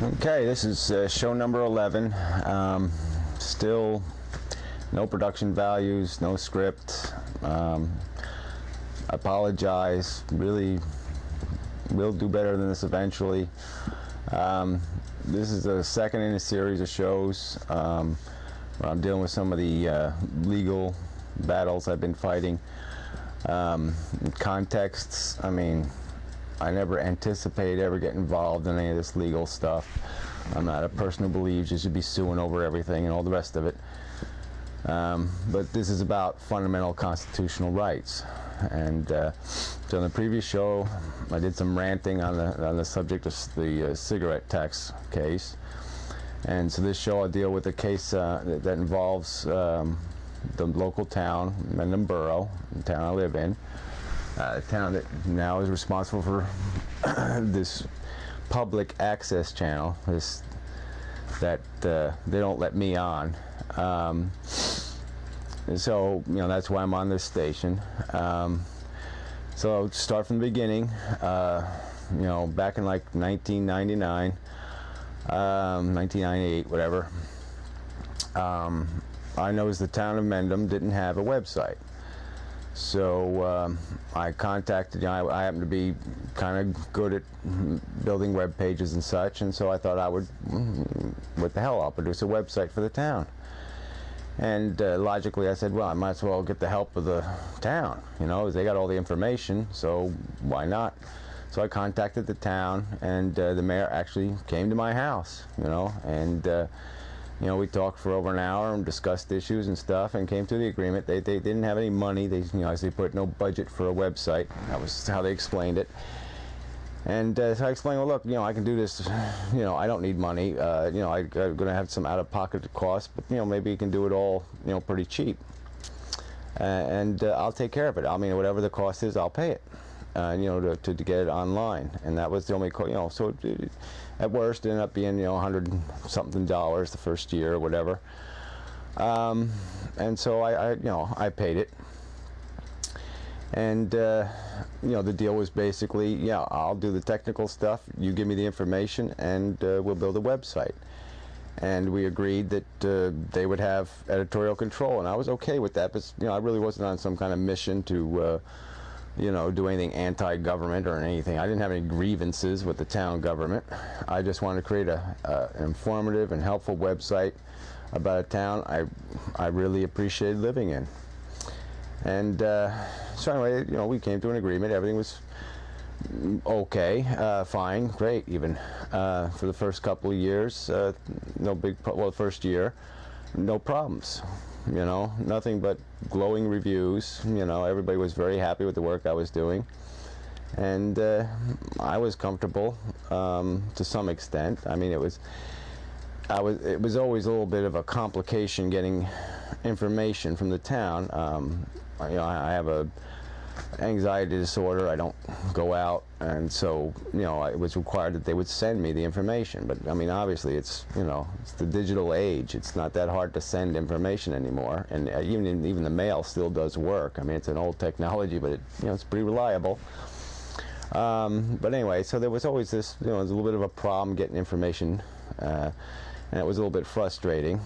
Okay, this is show number 11. Still no production values, no script. Apologize. Really, we'll do better than this eventually. This is the second in a series of shows where I'm dealing with some of the legal battles I've been fighting. Contexts, I mean, I never anticipate ever get involved in any of this legal stuff. I'm not a person who believes you should be suing over everything and all the rest of it. But this is about fundamental constitutional rights. And so in the previous show, I did some ranting on the subject of the cigarette tax case. And so this show I'll deal with a case that involves the local town, Mendham Borough, the town I live in. A town that now is responsible for this public access channel, that they don't let me on. So, you know, that's why I'm on this station. So I'll start from the beginning. You know, back in like 1999, 1998, whatever. I noticed the town of Mendham didn't have a website. So I contacted, you know, I happen to be kind of good at building web pages and such, and so I thought I would, what the hell, I'll produce a website for the town. And logically I said, well, I might as well get the help of the town, you know, they got all the information, so why not? So I contacted the town, and the mayor actually came to my house, you know, and you know, we talked for over an hour and discussed issues and stuff, and came to the agreement. They didn't have any money. They, you know, as they put, no budget for a website. That was how they explained it. And so I explained, well, look, you know, I can do this. You know, I don't need money. You know, I'm going to have some out-of-pocket costs, but you know, maybe you can do it all, you know, pretty cheap. And I'll take care of it. I mean, whatever the cost is, I'll pay it. You know, to get it online, and that was the only, you know, so at worst it ended up being, you know, $100-something the first year or whatever. And so I you know, I paid it, and you know, the deal was basically, yeah, I'll do the technical stuff, you give me the information, and we'll build a website. And we agreed that they would have editorial control, and I was okay with that, but you know, I really wasn't on some kind of mission to you know, do anything anti-government or anything. I didn't have any grievances with the town government. I just wanted to create an informative and helpful website about a town I really appreciated living in. And so anyway, you know, we came to an agreement. Everything was okay, fine, great even. For the first couple of years, no big, well, the first year, no problems. You know, nothing but glowing reviews. You know, everybody was very happy with the work I was doing, and I was comfortable to some extent. I mean, it was always a little bit of a complication getting information from the town. You know, I have a anxiety disorder. I don't go out, and so, you know, it was required that they would send me the information. But I mean, obviously, it's, you know, it's the digital age. It's not that hard to send information anymore, and even the mail still does work. I mean, it's an old technology, but it, you know, it's pretty reliable. But anyway, so there was always this, you know, it was a little bit of a problem getting information, and it was a little bit frustrating.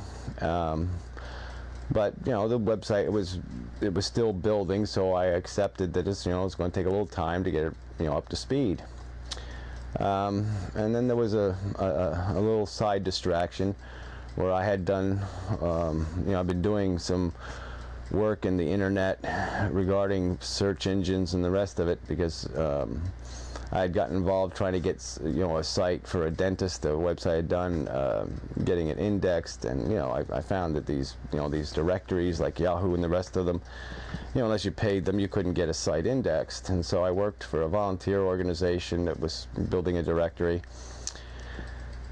But you know, the website, it was still building, so I accepted that it's, you know, it's going to take a little time to get it, you know, up to speed. And then there was a little side distraction where I had done, you know, I've been doing some work in the internet regarding search engines and the rest of it, because I had gotten involved trying to get, you know, a site for a dentist, a website I had done, getting it indexed, and you know, I found that these, you know, these directories like Yahoo and the rest of them, you know, unless you paid them, you couldn't get a site indexed. And so I worked for a volunteer organization that was building a directory.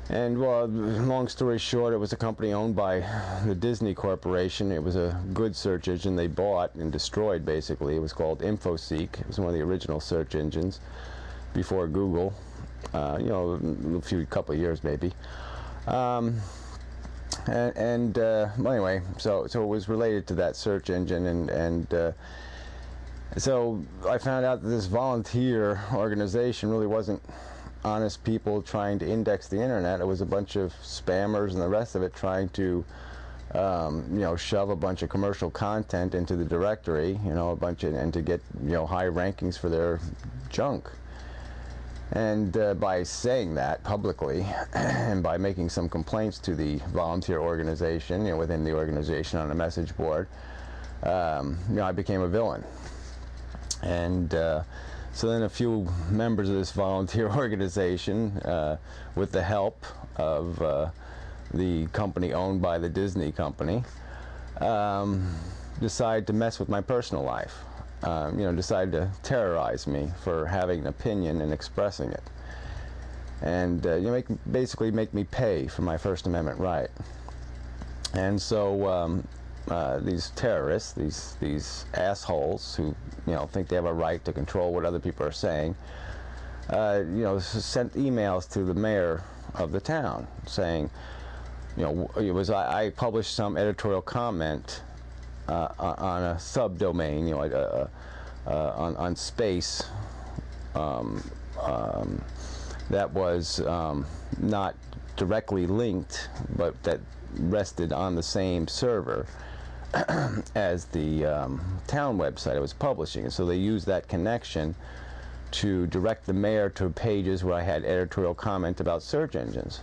And well, long story short, it was a company owned by the Disney Corporation. It was a good search engine they bought and destroyed, basically. It was called InfoSeek. It was one of the original search engines before Google, you know, a couple of years maybe. Well, anyway, so it was related to that search engine, and so I found out that this volunteer organization really wasn't honest people trying to index the internet. It was a bunch of spammers and the rest of it trying to shove a bunch of commercial content into the directory, and to get, high rankings for their junk. And by saying that publicly, and by making some complaints to the volunteer organization, within the organization on a message board, I became a villain. And so then a few members of this volunteer organization, with the help of the company owned by the Disney company, decided to mess with my personal life. Decided to terrorize me for having an opinion and expressing it, and basically make me pay for my First Amendment right. And so these terrorists, these assholes who think they have a right to control what other people are saying, sent emails to the mayor of the town saying, I published some editorial comment on a subdomain, on space, that was not directly linked, but that rested on the same server as the town website I was publishing. And so they used that connection to direct the mayor to pages where I had editorial comment about search engines,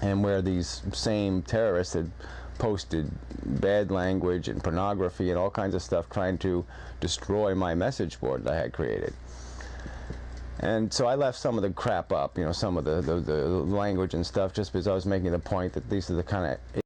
and where these same terrorists had posted bad language and pornography and all kinds of stuff trying to destroy my message board that I had created. And so I left some of the crap up, some of the language and stuff, just because I was making the point that these are the kind of